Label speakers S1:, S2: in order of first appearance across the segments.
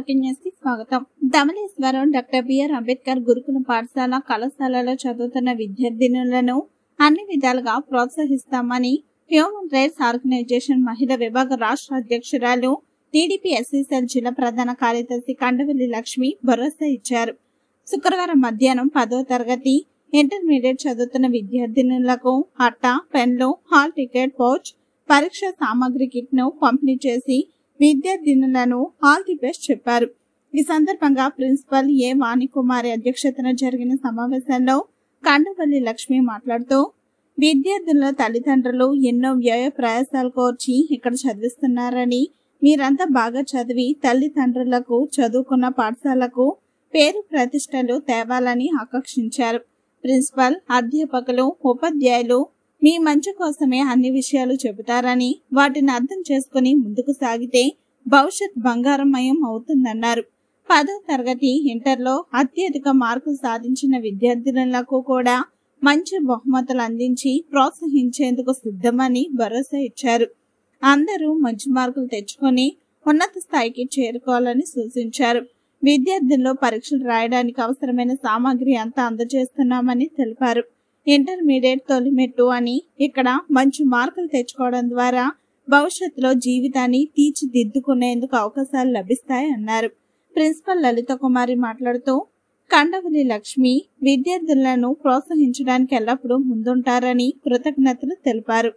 S1: ఆర్కెన్యూస్కి స్వాగతం. Dhavaleswaram doctor BR Ambedkar గురుకుల పాఠశాల కళాశాలలో చదువుతున్న విద్యార్థినులను అన్ని విధాలుగా ప్రోత్సహిస్తామని హ్యూమన్ రైట్స్ ఆర్గనైజేషన్ మహిళా విభాగ రాష్ట్ర అధ్యక్షురాలు టీడీపీ ఎస్సీసీఎల్ జిల్లా ప్రధాన కార్యదర్శి కండవల్లి లక్ష్మి భరోసా ఇచ్చారు. శుక్రవారం మధ్యాహ్నం 10వ తరగతి ఇంటర్మీడియట్ చదువుతున్న విద్యార్థినులకు అట్ట, పెన్లు, హాల్ టికెట్, పౌచ్, పరీక్ష సామాగ్రి కిట్ ను పంపిణీ చేసి విద్యార్థినులను ఆల్ ది బెస్ట్ చెప్పారు. ఈ సందర్భంగా ప్రిన్సిపల్ ఏ వాణికుమారి అధ్యక్షతన జరిగిన సమావేశంలో కండవల్లి లక్ష్మి మాట్లాడుతూ విద్యార్థుల తల్లిదండ్రులు ఎన్నో వ్యయ ప్రయాసాలు కోర్చి ఇక్కడ చదివిస్తున్నారని, మీరంతా బాగా చదివి తల్లిదండ్రులకు చదువుకున్న పాఠశాలకు పేరు ప్రతిష్టలు తేవాలని ఆకాంక్షించారు. ప్రిన్సిపల్, అధ్యాపకులు, ఉపాధ్యాయులు మీ మంచి కోసమే అన్ని విషయాలు చెబుతారని, వాటిని అర్థం చేసుకుని ముందుకు సాగితే భవిష్యత్ బంగారమయం అవుతుందన్నారు. 10వ తరగతి ఇంటర్లో అత్యధిక మార్కులు సాధించిన విద్యార్థులకు కూడా మంచి బహుమతులు అందించి ప్రోత్సహించేందుకు సిద్ధమని భరోసా ఇచ్చారు. అందరూ మంచి మార్కులు తెచ్చుకొని ఉన్నత స్థాయికి చేరుకోవాలని సూచించారు. విద్యార్థుల్లో పరీక్షలు రాయడానికి అవసరమైన సామాగ్రి అంతా అందజేస్తున్నామని తెలిపారు. ఇంటర్మీడియట్ తొలిమెట్టు అని ఇక్కడ మంచి మార్కులు తెచ్చుకోవడం ద్వారా భవిష్యత్తులో జీవితాన్ని తీర్చిదిద్దుకునేందుకు అవకాశాలు లభిస్తాయన్నారు. ప్రిన్సిపల్ లలిత కుమారి మాట్లాడుతూ కండవల్లి లక్ష్మి విద్యార్థులను ప్రోత్సహించడానికి ఎల్లప్పుడూ ముందుంటారని కృతజ్ఞతలు తెలిపారు.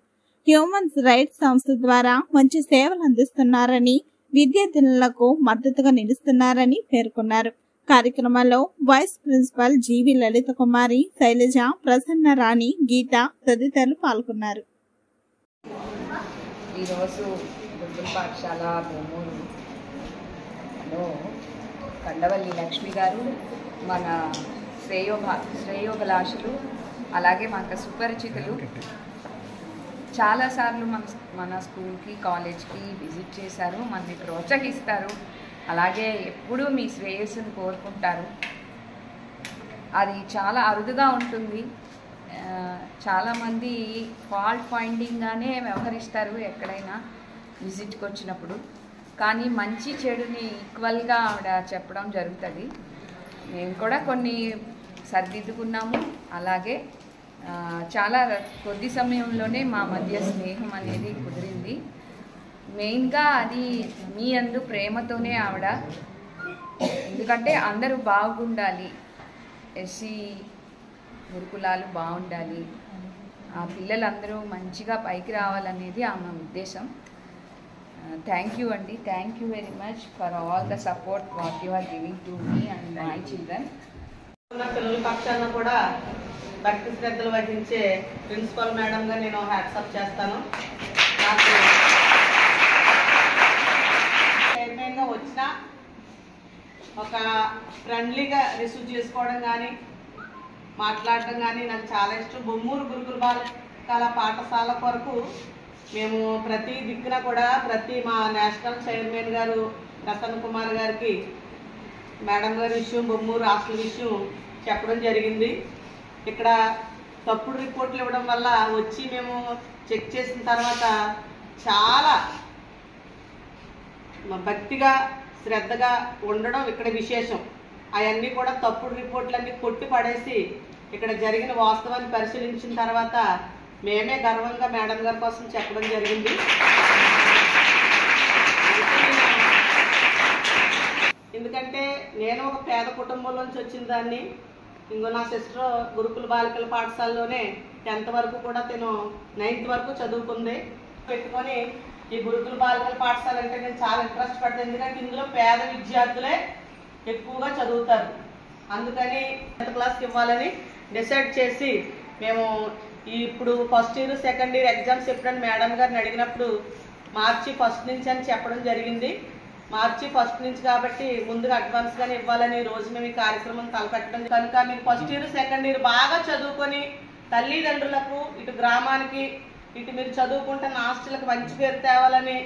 S1: హ్యూమన్ రైట్స్ సంస్థ ద్వారా మంచి సేవలు అందిస్తున్నారని, విద్యార్థులకు మద్దతుగా నిలుస్తున్నారని పేర్కొన్నారు. కార్యక్రమంలో వైస్ ప్రిన్సిపల్ జీవి లలిత కుమారి, శైలజ, ప్రసన్న రాణి, గీత తదితరులు పాల్గొన్నారు.
S2: ఈరోజు గురుకుల పాఠశాల భూములో కండవల్లి లక్ష్మి గారు మన శ్రేయోభిలాషులు, అలాగే మనకు సుపరిచితులు. చాలాసార్లు మన స్కూల్కి, కాలేజ్కి విజిట్ చేశారు, మనని ప్రోత్సహిస్తారు, అలాగే ఎప్పుడూ మీ శ్రేయస్సును కోరుకుంటారు. అది చాలా అరుదుగా ఉంటుంది. చాలామంది ఫాల్ట్ ఫైండింగ్గానే వ్యవహరిస్తారు ఎక్కడైనా విజిట్కి వచ్చినప్పుడు. కానీ మంచి చెడుని ఈక్వల్గా ఆవిడ చెప్పడం జరుగుతుంది. మేము కూడా కొన్ని సరిదిద్దుకున్నాము. అలాగే చాలా కొద్ది సమయంలోనే మా మధ్య స్నేహం అనేది కుదిరింది. మెయిన్గా అది మీ అందు ప్రేమతోనే ఆవిడ. ఎందుకంటే అందరూ బాగుండాలి, ఎస్సీ గురుకులాలు బాగుండాలి, ఆ పిల్లలందరూ మంచిగా పైకి రావాలనేది ఆమె ఉద్దేశం. థ్యాంక్ యూ అండి, thank you very much for all the support what you are giving to me and my children.
S3: పిల్లల పక్షాన కూడా భక్తి శ్రద్ధలు వహించే ప్రిన్సిపల్ మేడంగా నేను హ్యాట్సప్ చేస్తాను. నాకు చైర్మన్గా వచ్చిన ఒక ఫ్రెండ్లీగా రిసీవ్ చేసుకోవడం కానీ, మాట్లాడడం కానీ నాకు చాలా ఇష్టం. బొమ్మూరు గురుకుల బాలికల పాఠశాల కొరకు మేము ప్రతి దిక్కున కూడా మా నేషనల్ చైర్మన్ గారు ప్రసన్న కుమార్ గారికి మేడం గారి విషయం, బొమ్మూరు హాస్టల్ విషయం చెప్పడం జరిగింది. ఇక్కడ తప్పుడు రిపోర్ట్లు ఇవ్వడం వల్ల వచ్చి మేము చెక్ చేసిన తర్వాత చాలా భక్తిగా శ్రద్ధగా ఉండడం ఇక్కడ విశేషం. అవన్నీ కూడా తప్పుడు రిపోర్ట్లన్నీ కొట్టి పడేసి ఇక్కడ జరిగిన వాస్తవాన్ని పరిశీలించిన తర్వాత మేమే గర్వంగా మేడం గారి కోసం చెప్పడం జరిగింది. ఎందుకంటే నేను ఒక పేద కుటుంబంలోంచి వచ్చిన దాన్ని. ఇంకో నా సిస్టర్ గురుకుల బాలికల పాఠశాలలోనే 10th వరకు కూడా తను 9th వరకు చదువుకుంది. పెట్టుకొని ఈ గురుకుల బాలికల పాఠశాల అంటే నేను చాలా ఇంట్రెస్ట్ పడుతుంది. ఎందుకంటే ఇందులో పేద విద్యార్థులే ఎక్కువగా చదువుతారు. అందుకని 10th క్లాస్కి ఇవ్వాలని డిసైడ్ చేసి మేము ఇప్పుడు first year, second year exams ఎప్పుడని మేడం గారిని అడిగినప్పుడు మార్చి 1st నుంచి అని చెప్పడం జరిగింది. మార్చి 1st నుంచి కాబట్టి ముందుగా అడ్వాన్స్గానే ఇవ్వాలని రోజు మేము ఈ కార్యక్రమం తలపెట్టడం కనుక మీరు ఫస్ట్ ఇయర్, సెకండ్ ఇయర్ బాగా చదువుకొని తల్లిదండ్రులకు, ఇటు గ్రామానికి, ఇటు మీరు చదువుకుంటున్న హాస్టల్కి మంచి పేరు తేవాలని